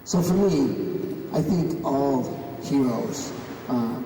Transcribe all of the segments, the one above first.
So for me, I think all heroes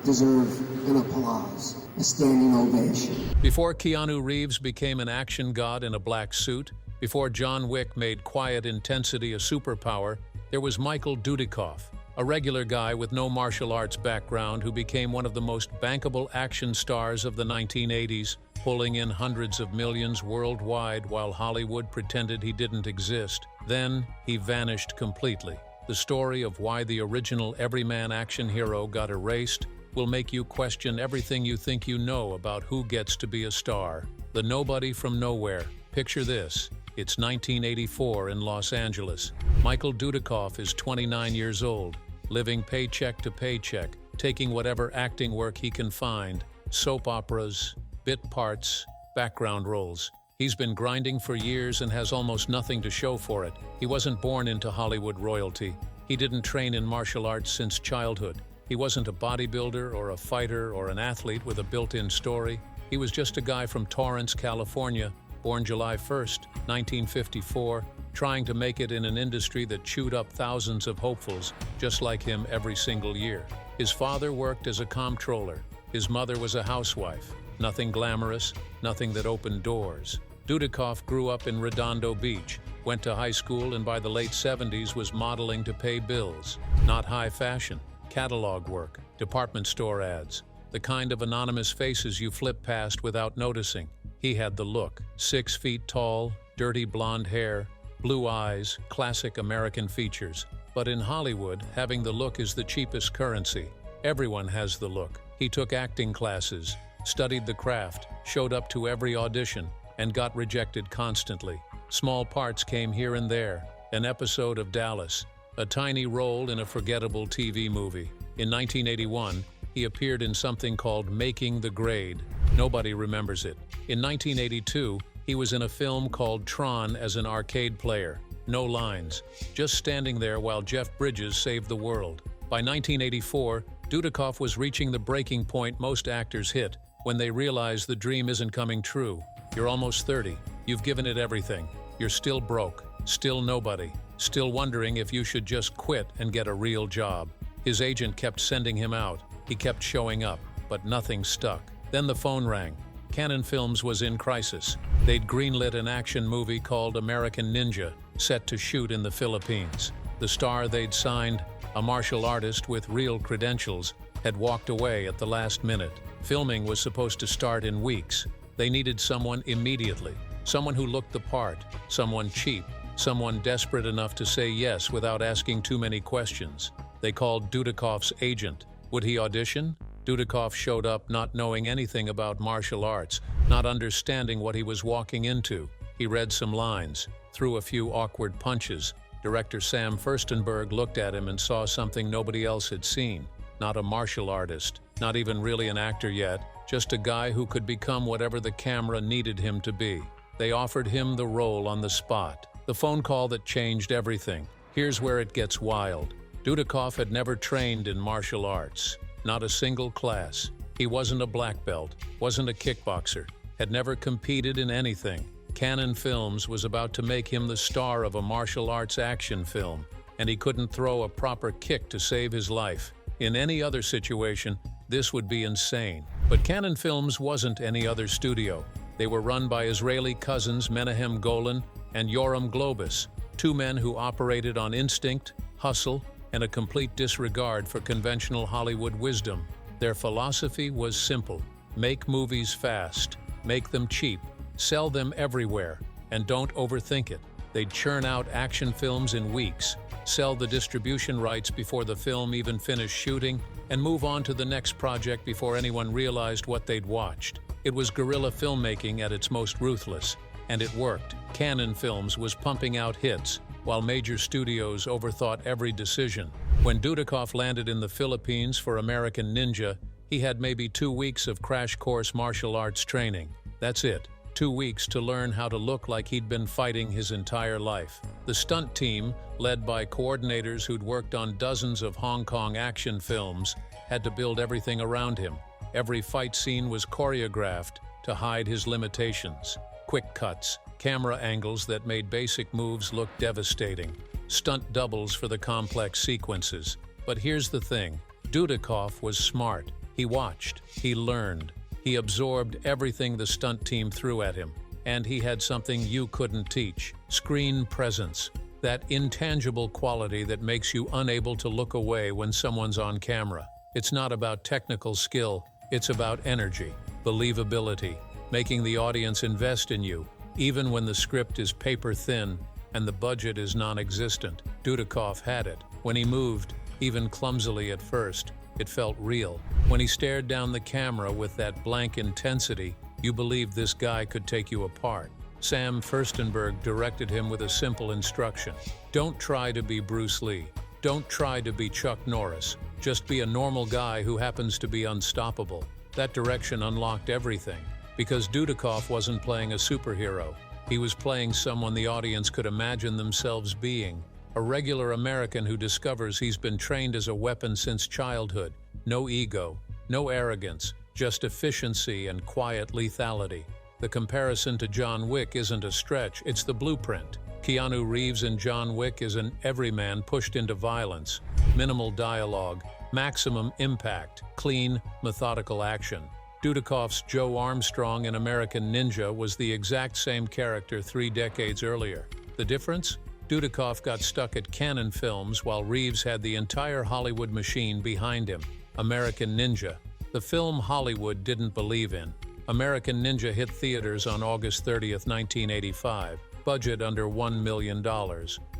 deserve an applause, a standing ovation. Before Keanu Reeves became an action god in a black suit, before John Wick made quiet intensity a superpower, there was Michael Dudikoff, a regular guy with no martial arts background who became one of the most bankable action stars of the 1980s, pulling in hundreds of millions worldwide while Hollywood pretended he didn't exist. Then, he vanished completely. The story of why the original everyman action hero got erased will make you question everything you think you know about who gets to be a star. The nobody from nowhere. Picture this. It's 1984 in Los Angeles. Michael Dudikoff is 29 years old, living paycheck to paycheck, taking whatever acting work he can find, soap operas, bit parts, background roles. He's been grinding for years and has almost nothing to show for it. He wasn't born into Hollywood royalty. He didn't train in martial arts since childhood. He wasn't a bodybuilder or a fighter or an athlete with a built-in story. He was just a guy from Torrance, California, born July 1st, 1954, trying to make it in an industry that chewed up thousands of hopefuls, just like him every single year. His father worked as a comptroller. His mother was a housewife. Nothing glamorous, nothing that opened doors. Dudikoff grew up in Redondo Beach, went to high school, and by the late 70s was modeling to pay bills. Not high fashion, catalog work, department store ads, the kind of anonymous faces you flip past without noticing. He had the look. 6 feet tall, dirty blonde hair, blue eyes, classic American features. But in Hollywood, having the look is the cheapest currency. Everyone has the look. He took acting classes, studied the craft, showed up to every audition, and got rejected constantly. Small parts came here and there, an episode of Dallas, a tiny role in a forgettable TV movie. In 1981, he appeared in something called Making the Grade. Nobody remembers it. In 1982, he was in a film called Tron as an arcade player. No lines, just standing there while Jeff Bridges saved the world. By 1984, Dudikoff was reaching the breaking point most actors hit, when they realize the dream isn't coming true. You're almost 30. You've given it everything. You're still broke, still nobody, still wondering if you should just quit and get a real job. His agent kept sending him out. He kept showing up, but nothing stuck. Then the phone rang. Canon Films was in crisis. They'd greenlit an action movie called American Ninja, set to shoot in the Philippines. The star they'd signed, a martial artist with real credentials, had walked away at the last minute. Filming was supposed to start in weeks. They needed someone immediately, someone who looked the part, someone cheap, someone desperate enough to say yes without asking too many questions. They called Dudikoff's agent. Would he audition? Dudikoff showed up not knowing anything about martial arts, not understanding what he was walking into. He read some lines, threw a few awkward punches. Director Sam Furstenberg looked at him and saw something nobody else had seen. Not a martial artist, not even really an actor yet, just a guy who could become whatever the camera needed him to be. They offered him the role on the spot. The phone call that changed everything. Here's where it gets wild. Dudikoff had never trained in martial arts. Not a single class. He wasn't a black belt, wasn't a kickboxer, had never competed in anything. Canon Films was about to make him the star of a martial arts action film, and he couldn't throw a proper kick to save his life. In any other situation, this would be insane. But Canon Films wasn't any other studio. They were run by Israeli cousins Menahem Golan and Yoram Globus, two men who operated on instinct, hustle, and a complete disregard for conventional Hollywood wisdom. Their philosophy was simple: make movies fast, make them cheap, sell them everywhere, and don't overthink it. They'd churn out action films in weeks, sell the distribution rights before the film even finished shooting, and move on to the next project before anyone realized what they'd watched. It was guerrilla filmmaking at its most ruthless, and it worked. Canon Films was pumping out hits, while major studios overthought every decision. When Dudikoff landed in the Philippines for American Ninja, he had maybe 2 weeks of crash course martial arts training. That's it. 2 weeks to learn how to look like he'd been fighting his entire life. The stunt team, led by coordinators who'd worked on dozens of Hong Kong action films, had to build everything around him. Every fight scene was choreographed to hide his limitations. Quick cuts, camera angles that made basic moves look devastating. stunt doubles for the complex sequences. But here's the thing, Dudikoff was smart. He watched, he learned, he absorbed everything the stunt team threw at him. And he had something you couldn't teach: screen presence. That intangible quality that makes you unable to look away when someone's on camera. It's not about technical skill, it's about energy, believability, making the audience invest in you, even when the script is paper thin and the budget is non-existent. Dudikoff had it. When he moved, even clumsily at first, it felt real. When he stared down the camera with that blank intensity, you believed this guy could take you apart. Sam Furstenberg directed him with a simple instruction: don't try to be Bruce Lee. Don't try to be Chuck Norris. Just be a normal guy who happens to be unstoppable. That direction unlocked everything, because Dudikoff wasn't playing a superhero. He was playing someone the audience could imagine themselves being. A regular American who discovers he's been trained as a weapon since childhood. No ego, no arrogance, just efficiency and quiet lethality. The comparison to John Wick isn't a stretch, it's the blueprint. Keanu Reeves in John Wick is an everyman pushed into violence. Minimal dialogue, maximum impact, clean, methodical action. Dudikoff's Joe Armstrong in American Ninja was the exact same character 3 decades earlier. The difference? Dudikoff got stuck at Canon films while Reeves had the entire Hollywood machine behind him. American Ninja, the film Hollywood didn't believe in. American Ninja hit theaters on August 30th, 1985. Budget under $1 million.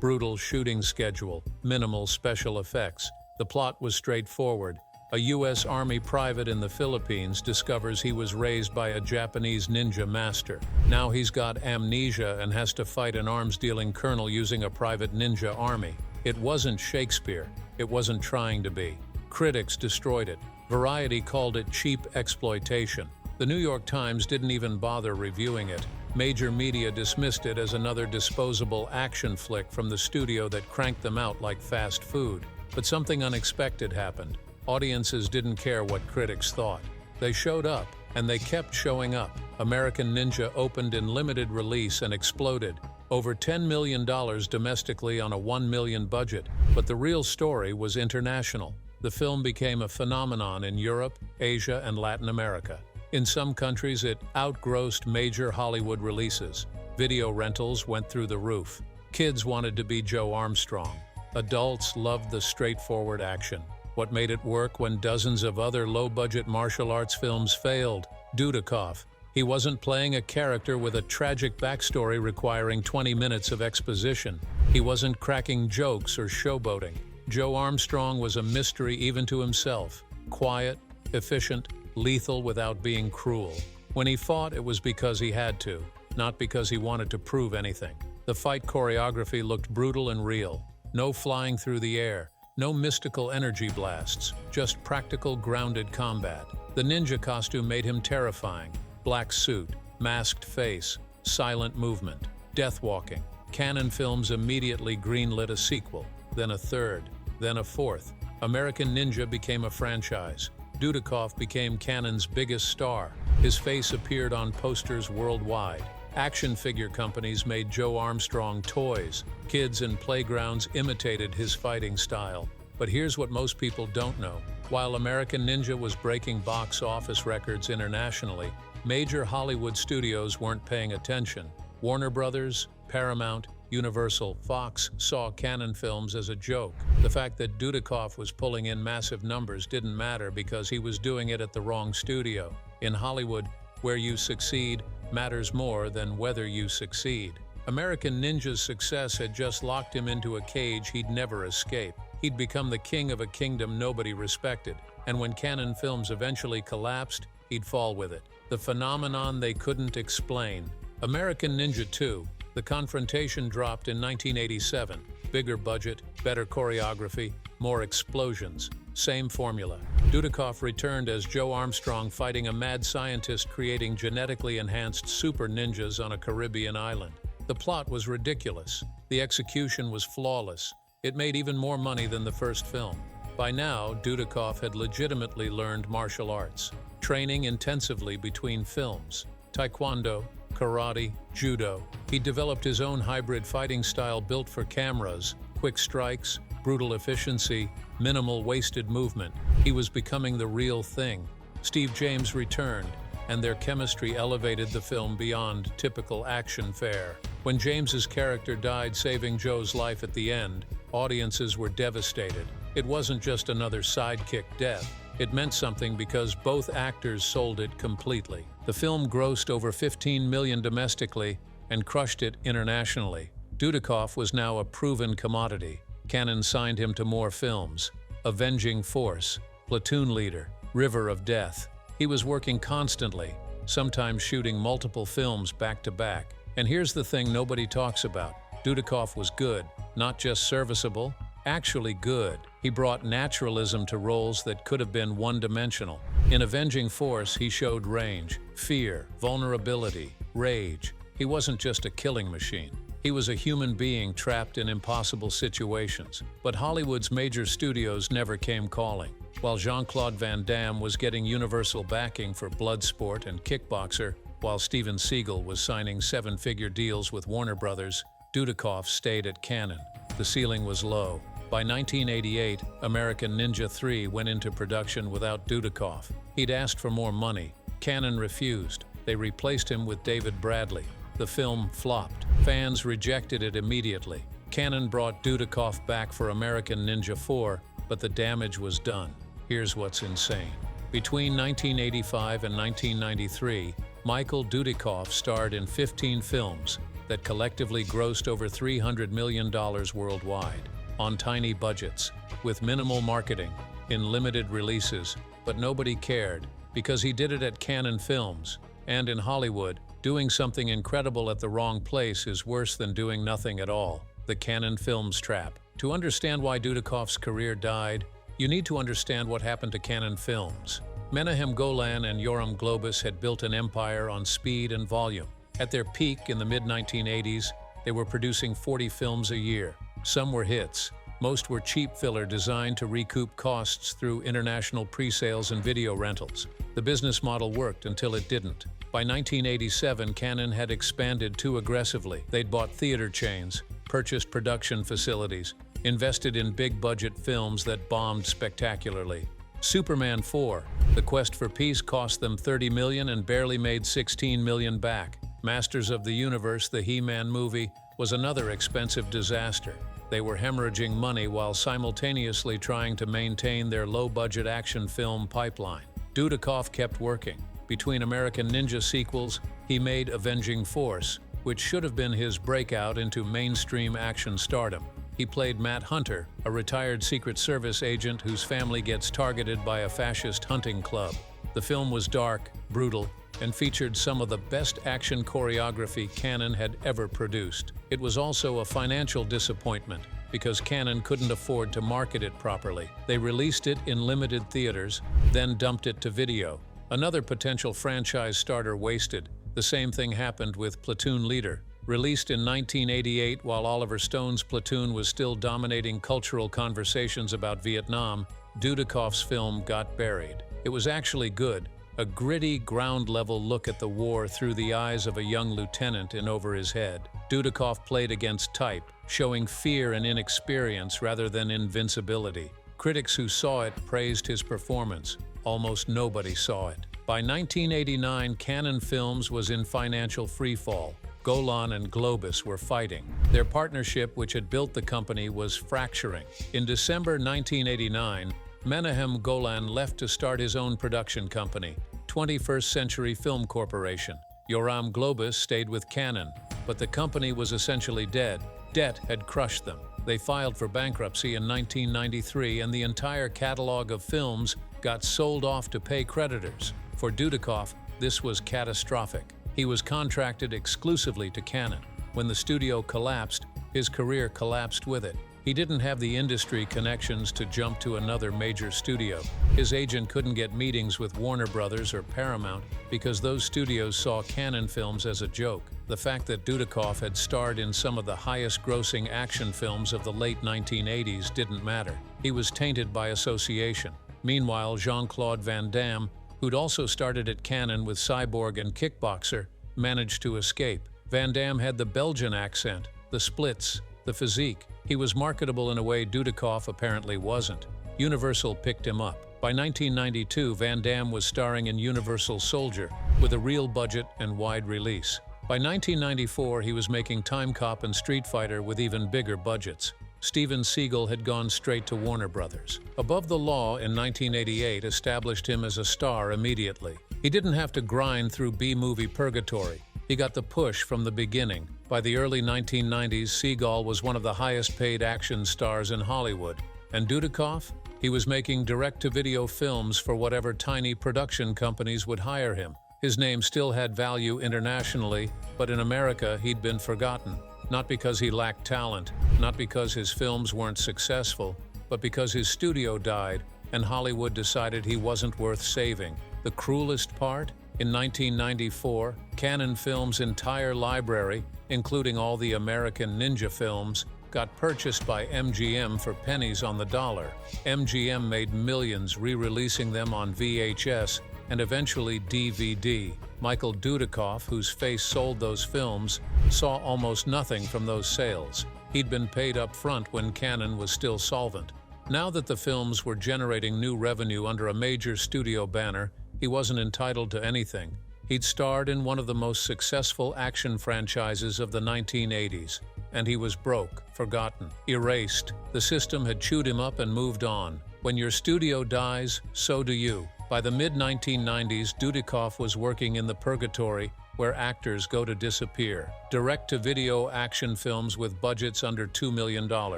Brutal shooting schedule. Minimal special effects. The plot was straightforward. A U.S. Army private in the Philippines discovers he was raised by a Japanese ninja master. Now he's got amnesia and has to fight an arms-dealing colonel using a private ninja army. It wasn't Shakespeare. It wasn't trying to be. Critics destroyed it. Variety called it cheap exploitation. The New York Times didn't even bother reviewing it. Major media dismissed it as another disposable action flick from the studio that cranked them out like fast food. But something unexpected happened. Audiences didn't care what critics thought. They showed up, and they kept showing up. American Ninja opened in limited release and exploded. Over $10 million domestically on a $1 million budget. But the real story was international. The film became a phenomenon in Europe, Asia, and Latin America. In some countries, it outgrossed major Hollywood releases. Video rentals went through the roof. Kids wanted to be Joe Armstrong. Adults loved the straightforward action. What made it work when dozens of other low-budget martial arts films failed? Dudikoff. He wasn't playing a character with a tragic backstory requiring 20 minutes of exposition. He wasn't cracking jokes or showboating. Joe Armstrong was a mystery even to himself. Quiet, efficient, lethal without being cruel. When he fought, it was because he had to, not because he wanted to prove anything. The fight choreography looked brutal and real. No flying through the air, no mystical energy blasts, just practical, grounded combat. The ninja costume made him terrifying. Black suit, masked face, silent movement, death walking. Canon Films immediately greenlit a sequel, then a third, then a fourth. American Ninja became a franchise. Dudikoff became Canon's biggest star. His face appeared on posters worldwide. Action figure companies made Joe Armstrong toys. Kids in playgrounds imitated his fighting style. But here's what most people don't know. While American Ninja was breaking box office records internationally, major Hollywood studios weren't paying attention. Warner Brothers, Paramount, Universal, Fox saw Canon Films as a joke. The fact that Dudikoff was pulling in massive numbers didn't matter because he was doing it at the wrong studio. In Hollywood, where you succeed matters more than whether you succeed. American Ninja's success had just locked him into a cage he'd never escape. He'd become the king of a kingdom nobody respected, and when Canon Films eventually collapsed, he'd fall with it. The phenomenon they couldn't explain. American Ninja 2. The confrontation dropped in 1987. Bigger budget, better choreography, more explosions. Same formula. Dudikoff returned as Joe Armstrong fighting a mad scientist creating genetically enhanced super ninjas on a Caribbean island. The plot was ridiculous. The execution was flawless. It made even more money than the first film. By now, Dudikoff had legitimately learned martial arts, training intensively between films. Taekwondo, karate, judo. He developed his own hybrid fighting style built for cameras, quick strikes, brutal efficiency, minimal wasted movement. He was becoming the real thing. Steve James returned, and their chemistry elevated the film beyond typical action fare. When James's character died saving Joe's life at the end, audiences were devastated. It wasn't just another sidekick death. It meant something because both actors sold it completely. The film grossed over $15 million domestically and crushed it internationally. Dudikoff was now a proven commodity. Canon signed him to more films: Avenging Force, Platoon Leader, River of Death. He was working constantly, sometimes shooting multiple films back to back. And here's the thing nobody talks about. Dudikoff was good, not just serviceable, actually good. He brought naturalism to roles that could have been one-dimensional. In Avenging Force, he showed range, fear, vulnerability, rage. He wasn't just a killing machine. He was a human being trapped in impossible situations. But Hollywood's major studios never came calling. While Jean-Claude Van Damme was getting universal backing for Bloodsport and Kickboxer, while Steven Seagal was signing seven-figure deals with Warner Brothers, Dudikoff stayed at Canon. The ceiling was low. By 1988, American Ninja 3 went into production without Dudikoff. He'd asked for more money. Canon refused. They replaced him with David Bradley. The film flopped. Fans rejected it immediately. Canon brought Dudikoff back for American Ninja 4, but the damage was done. Here's what's insane. Between 1985 and 1993, Michael Dudikoff starred in 15 films that collectively grossed over $300 million worldwide, on tiny budgets, with minimal marketing, in limited releases, but nobody cared because he did it at Canon Films. And in Hollywood, doing something incredible at the wrong place is worse than doing nothing at all. The Canon Films trap. To understand why Dudikoff's career died, you need to understand what happened to Canon Films. Menahem Golan and Yoram Globus had built an empire on speed and volume. At their peak in the mid-1980s, they were producing 40 films a year. Some were hits. Most were cheap filler designed to recoup costs through international pre-sales and video rentals. The business model worked until it didn't. By 1987, Canon had expanded too aggressively. They'd bought theater chains, purchased production facilities, invested in big-budget films that bombed spectacularly. Superman 4, The Quest for Peace cost them $30 million and barely made $16 million back. Masters of the Universe, the He-Man movie, was another expensive disaster. They were hemorrhaging money while simultaneously trying to maintain their low-budget action film pipeline. Dudikoff kept working. Between American Ninja sequels, he made Avenging Force, which should have been his breakout into mainstream action stardom. He played Matt Hunter, a retired Secret Service agent whose family gets targeted by a fascist hunting club. The film was dark, brutal, and featured some of the best action choreography Canon had ever produced. It was also a financial disappointment because Canon couldn't afford to market it properly. They released it in limited theaters, then dumped it to video. Another potential franchise starter wasted. The same thing happened with Platoon Leader. Released in 1988 while Oliver Stone's Platoon was still dominating cultural conversations about Vietnam, Dudikoff's film got buried. It was actually good, a gritty, ground-level look at the war through the eyes of a young lieutenant in over his head. Dudikoff played against type, showing fear and inexperience rather than invincibility. Critics who saw it praised his performance. Almost nobody saw it. By 1989, Canon Films was in financial freefall. Golan and Globus were fighting. Their partnership, which had built the company, was fracturing. In December 1989, Menahem Golan left to start his own production company, 21st Century Film Corporation. Yoram Globus stayed with Canon, but the company was essentially dead. Debt had crushed them. They filed for bankruptcy in 1993, and the entire catalog of films got sold off to pay creditors. For Dudikoff, this was catastrophic. He was contracted exclusively to Canon. When the studio collapsed, his career collapsed with it. He didn't have the industry connections to jump to another major studio. His agent couldn't get meetings with Warner Brothers or Paramount because those studios saw Canon Films as a joke. The fact that Dudikoff had starred in some of the highest-grossing action films of the late 1980s didn't matter. He was tainted by association. Meanwhile, Jean-Claude Van Damme, who'd also started at Canon with Cyborg and Kickboxer, managed to escape. Van Damme had the Belgian accent, the splits, the physique. He was marketable in a way Dudikoff apparently wasn't. Universal picked him up. By 1992, Van Damme was starring in Universal Soldier, with a real budget and wide release. By 1994, he was making Time Cop and Street Fighter with even bigger budgets. Steven Seagal had gone straight to Warner Brothers. Above the Law in 1988 established him as a star immediately. He didn't have to grind through B-movie purgatory. He got the push from the beginning. By the early 1990s, Seagal was one of the highest-paid action stars in Hollywood. And Dudikoff? He was making direct-to-video films for whatever tiny production companies would hire him. His name still had value internationally, but in America he'd been forgotten. Not because he lacked talent, not because his films weren't successful, but because his studio died and Hollywood decided he wasn't worth saving. The cruelest part? In 1994, Canon Films' entire library, including all the American Ninja films, got purchased by MGM for pennies on the dollar. MGM made millions re-releasing them on VHS and eventually DVD. Michael Dudikoff, whose face sold those films, saw almost nothing from those sales. He'd been paid up front when Canon was still solvent. Now that the films were generating new revenue under a major studio banner, he wasn't entitled to anything. He'd starred in one of the most successful action franchises of the 1980s, and he was broke, forgotten, erased. The system had chewed him up and moved on. When your studio dies, so do you. By the mid-1990s, Dudikoff was working in the purgatory, where actors go to disappear. Direct-to-video action films with budgets under $2 million.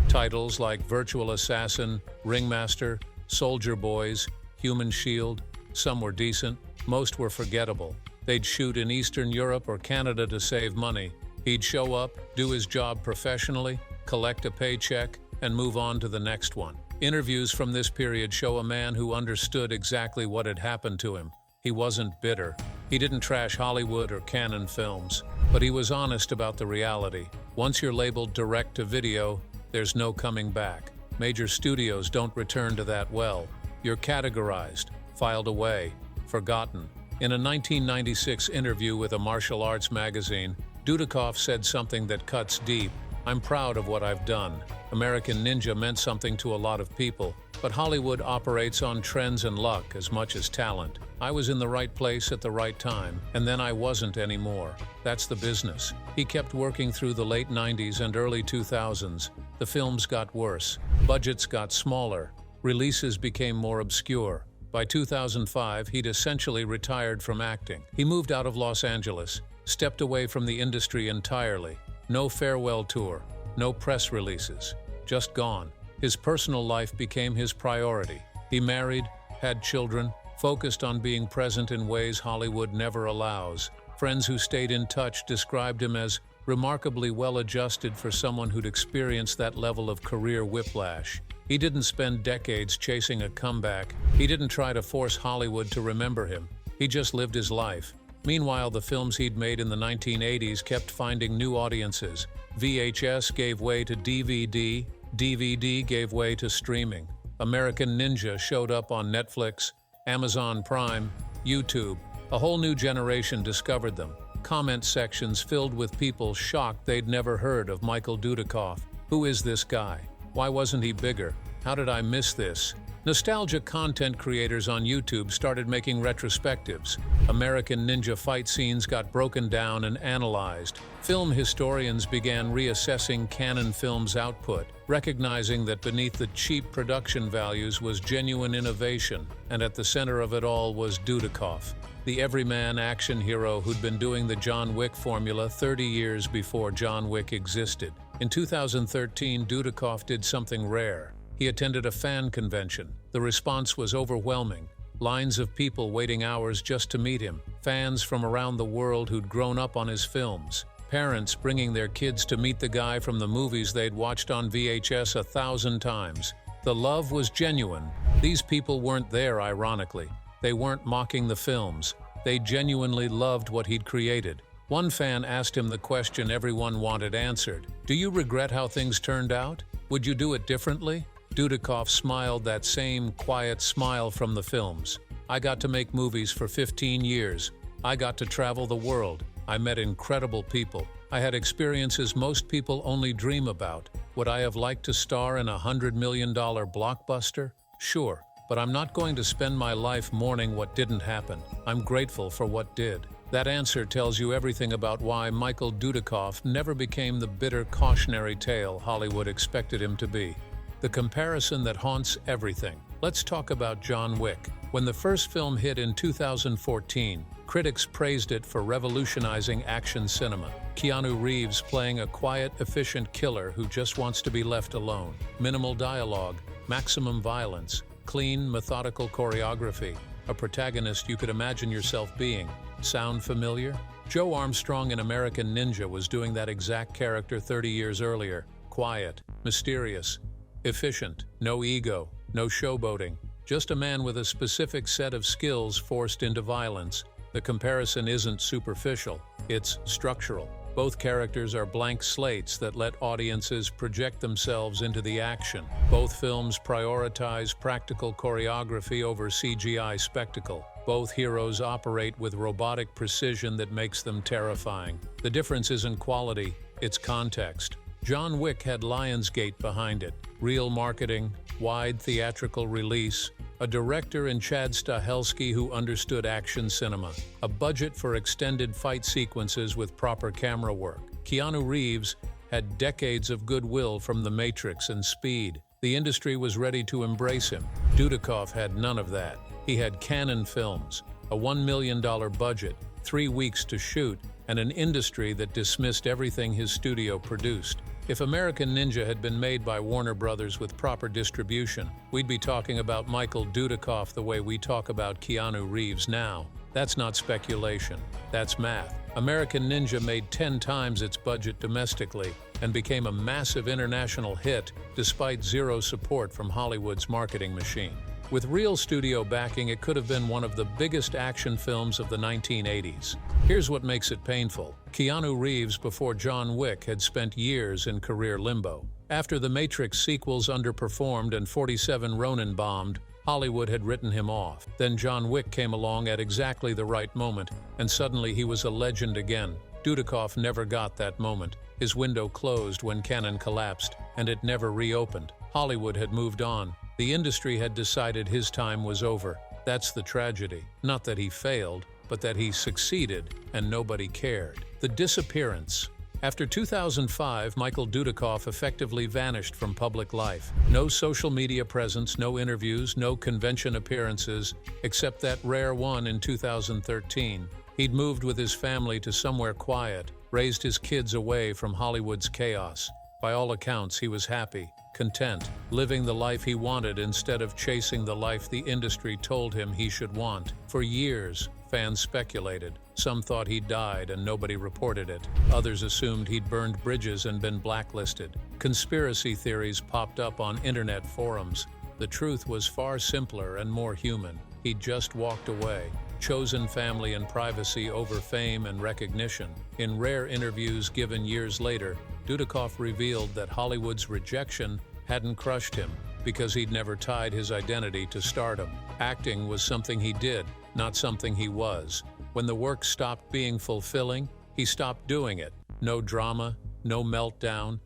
Titles like Virtual Assassin, Ringmaster, Soldier Boys, Human Shield. Some were decent, most were forgettable. They'd shoot in Eastern Europe or Canada to save money. He'd show up, do his job professionally, collect a paycheck, and move on to the next one. Interviews from this period show a man who understood exactly what had happened to him. He wasn't bitter. He didn't trash Hollywood or Canon films, but he was honest about the reality. Once you're labeled direct-to-video, there's no coming back. Major studios don't return to that well. You're categorized, filed away, forgotten. In a 1996 interview with a martial arts magazine, Dudikoff said something that cuts deep. "I'm proud of what I've done. American Ninja meant something to a lot of people, but Hollywood operates on trends and luck as much as talent. I was in the right place at the right time, and then I wasn't anymore. That's the business." He kept working through the late 90s and early 2000s. The films got worse. Budgets got smaller. Releases became more obscure. By 2005, he'd essentially retired from acting. He moved out of Los Angeles, stepped away from the industry entirely. No farewell tour, no press releases, just gone. His personal life became his priority. He married, had children, focused on being present in ways Hollywood never allows. Friends who stayed in touch described him as remarkably well-adjusted for someone who'd experienced that level of career whiplash. He didn't spend decades chasing a comeback. He didn't try to force Hollywood to remember him. He just lived his life. Meanwhile, the films he'd made in the 1980s kept finding new audiences. VHS gave way to DVD, DVD gave way to streaming. American Ninja showed up on Netflix, Amazon Prime, YouTube. A whole new generation discovered them. Comment sections filled with people shocked they'd never heard of Michael Dudikoff. Who is this guy? Why wasn't he bigger? How did I miss this? Nostalgia content creators on YouTube started making retrospectives. American Ninja fight scenes got broken down and analyzed. Film historians began reassessing Canon Films' output, recognizing that beneath the cheap production values was genuine innovation, and at the center of it all was Dudikoff, the everyman action hero who'd been doing the John Wick formula 30 years before John Wick existed. In 2013, Dudikoff did something rare. He attended a fan convention. The response was overwhelming. Lines of people waiting hours just to meet him. Fans from around the world who'd grown up on his films. Parents bringing their kids to meet the guy from the movies they'd watched on VHS 1,000 times. The love was genuine. These people weren't there ironically. They weren't mocking the films. They genuinely loved what he'd created. One fan asked him the question everyone wanted answered. "Do you regret how things turned out? Would you do it differently?" Dudikoff smiled that same quiet smile from the films. "I got to make movies for 15 years. I got to travel the world. I met incredible people. I had experiences most people only dream about. Would I have liked to star in a $100 million blockbuster? Sure, but I'm not going to spend my life mourning what didn't happen. I'm grateful for what did. That answer tells you everything about why Michael Dudikoff never became the bitter cautionary tale Hollywood expected him to be. The comparison that haunts everything. Let's talk about John Wick. When the first film hit in 2014, critics praised it for revolutionizing action cinema. Keanu Reeves playing a quiet, efficient killer who just wants to be left alone. Minimal dialogue, maximum violence, clean, methodical choreography. A protagonist you could imagine yourself being. Sound familiar? Joe Armstrong in American Ninja was doing that exact character 30 years earlier. Quiet, mysterious, efficient, no ego, no showboating. Just a man with a specific set of skills forced into violence. The comparison isn't superficial, it's structural. Both characters are blank slates that let audiences project themselves into the action. Both films prioritize practical choreography over CGI spectacle. Both heroes operate with robotic precision that makes them terrifying. The difference isn't quality, it's context. John Wick had Lionsgate behind it. Real marketing, wide theatrical release, a director in Chad Stahelski who understood action cinema, a budget for extended fight sequences with proper camera work. Keanu Reeves had decades of goodwill from The Matrix and Speed. The industry was ready to embrace him. Dudikoff had none of that. He had Canon films, a $1 million budget, 3 weeks to shoot, and an industry that dismissed everything his studio produced. If American Ninja had been made by Warner Brothers with proper distribution, we'd be talking about Michael Dudikoff the way we talk about Keanu Reeves now. That's not speculation, that's math. American Ninja made 10 times its budget domestically and became a massive international hit despite zero support from Hollywood's marketing machine. With real studio backing, it could have been one of the biggest action films of the 1980s. Here's what makes it painful. Keanu Reeves, before John Wick, had spent years in career limbo. After the Matrix sequels underperformed and 47 Ronin bombed, Hollywood had written him off. Then John Wick came along at exactly the right moment, and suddenly he was a legend again. Dudikoff never got that moment. His window closed when Canon collapsed, and it never reopened. Hollywood had moved on. The industry had decided his time was over. That's the tragedy. Not that he failed, but that he succeeded and nobody cared. The disappearance. After 2005, Michael Dudikoff effectively vanished from public life. No social media presence, no interviews, no convention appearances, except that rare one in 2013. He'd moved with his family to somewhere quiet, raised his kids away from Hollywood's chaos. By all accounts, he was happy, content, living the life he wanted instead of chasing the life the industry told him he should want. For years, fans speculated. Some thought he'd died and nobody reported it. Others assumed he'd burned bridges and been blacklisted. Conspiracy theories popped up on internet forums. The truth was far simpler and more human. He'd just walked away, chosen family and privacy over fame and recognition. In rare interviews given years later, Dudikoff revealed that Hollywood's rejection hadn't crushed him because he'd never tied his identity to stardom. Acting was something he did, not something he was. When the work stopped being fulfilling, he stopped doing it. No drama, no meltdown,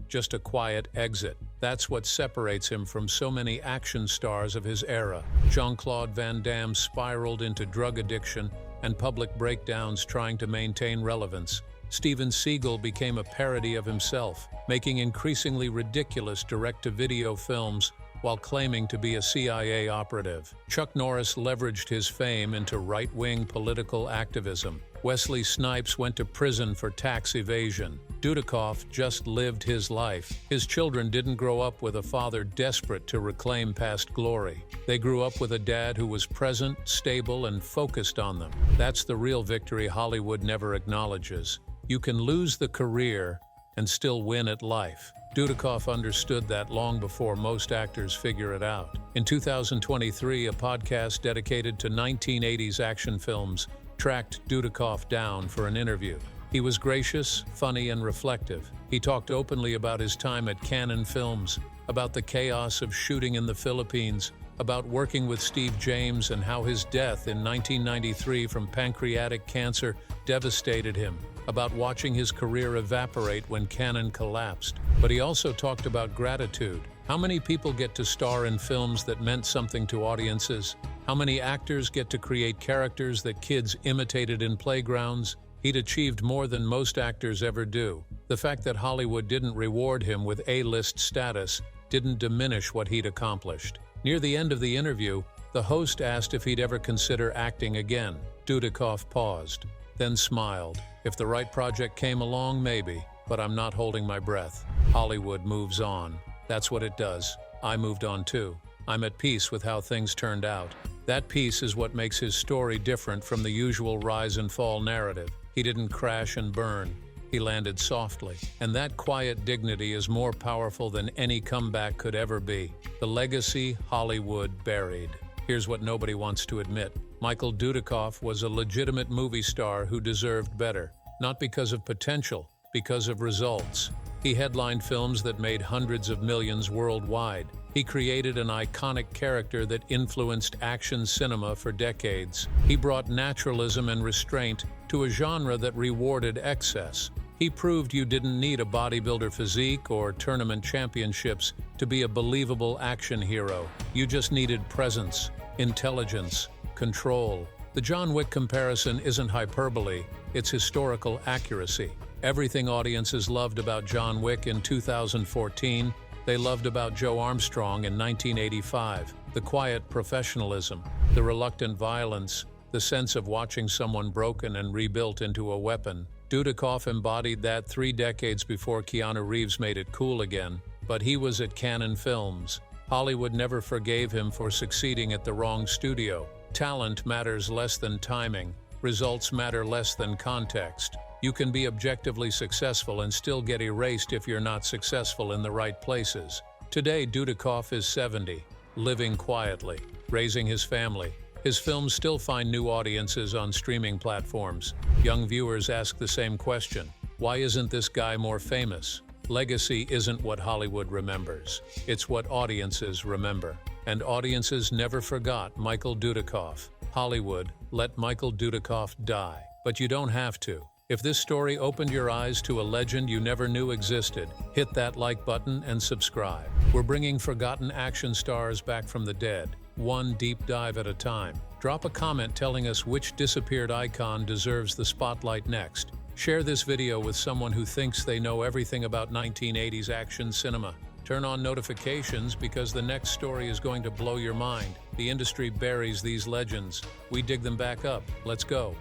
just a quiet exit. That's what separates him from so many action stars of his era. Jean-Claude Van Damme spiraled into drug addiction and public breakdowns trying to maintain relevance. Steven Seagal became a parody of himself, making increasingly ridiculous direct-to-video films while claiming to be a CIA operative. Chuck Norris leveraged his fame into right-wing political activism. Wesley Snipes went to prison for tax evasion. Dudikoff just lived his life. His children didn't grow up with a father desperate to reclaim past glory. They grew up with a dad who was present, stable, and focused on them. That's the real victory Hollywood never acknowledges. You can lose the career and still win at life. Dudikoff understood that long before most actors figure it out. In 2023, a podcast dedicated to 1980s action films tracked Dudikoff down for an interview. He was gracious, funny, and reflective. He talked openly about his time at Canon Films, about the chaos of shooting in the Philippines, about working with Steve James and how his death in 1993 from pancreatic cancer devastated him, about watching his career evaporate when Canon collapsed. But he also talked about gratitude. How many people get to star in films that meant something to audiences? How many actors get to create characters that kids imitated in playgrounds? He'd achieved more than most actors ever do. The fact that Hollywood didn't reward him with A-list status didn't diminish what he'd accomplished. Near the end of the interview, the host asked if he'd ever consider acting again. Dudikoff paused, then smiled. If the right project came along, maybe, but I'm not holding my breath. Hollywood moves on. That's what it does. I moved on too. I'm at peace with how things turned out. That peace is what makes his story different from the usual rise and fall narrative. He didn't crash and burn. He landed softly. And that quiet dignity is more powerful than any comeback could ever be. The legacy Hollywood buried. Here's what nobody wants to admit. Michael Dudikoff was a legitimate movie star who deserved better. Not because of potential, because of results. He headlined films that made hundreds of millions worldwide. He created an iconic character that influenced action cinema for decades. He brought naturalism and restraint to a genre that rewarded excess. He proved you didn't need a bodybuilder physique or tournament championships to be a believable action hero. You just needed presence, intelligence, control. The John Wick comparison isn't hyperbole, it's historical accuracy. Everything audiences loved about John Wick in 2014, they loved about Joe Armstrong in 1985. The quiet professionalism, the reluctant violence, the sense of watching someone broken and rebuilt into a weapon. Dudikoff embodied that 3 decades before Keanu Reeves made it cool again, but he was at Canon Films. Hollywood never forgave him for succeeding at the wrong studio. Talent matters less than timing. Results matter less than context. You can be objectively successful and still get erased if you're not successful in the right places. Today, Dudikoff is 70, living quietly, raising his family. His films still find new audiences on streaming platforms. Young viewers ask the same question: why isn't this guy more famous? Legacy isn't what Hollywood remembers. It's what audiences remember. And audiences never forgot Michael Dudikoff. Hollywood, let Michael Dudikoff die. But you don't have to. If this story opened your eyes to a legend you never knew existed, hit that like button and subscribe. We're bringing forgotten action stars back from the dead, one deep dive at a time. Drop a comment telling us which disappeared icon deserves the spotlight next. Share this video with someone who thinks they know everything about 1980s action cinema. Turn on notifications because the next story is going to blow your mind. The industry buries these legends. We dig them back up. Let's go.